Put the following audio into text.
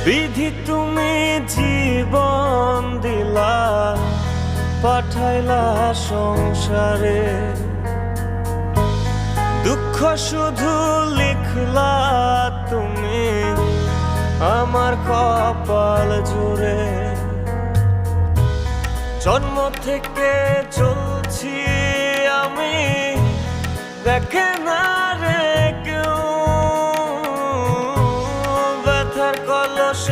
বিধি তুমি জীবন দিলা, পাঠাইলা সংসারে, দুঃখ শুধু লিখলা তুমি আমার কপাল জুড়ে। জন্ম থেকে চলছি আমি, দেখে না রে কেউ, ব্যথার কলস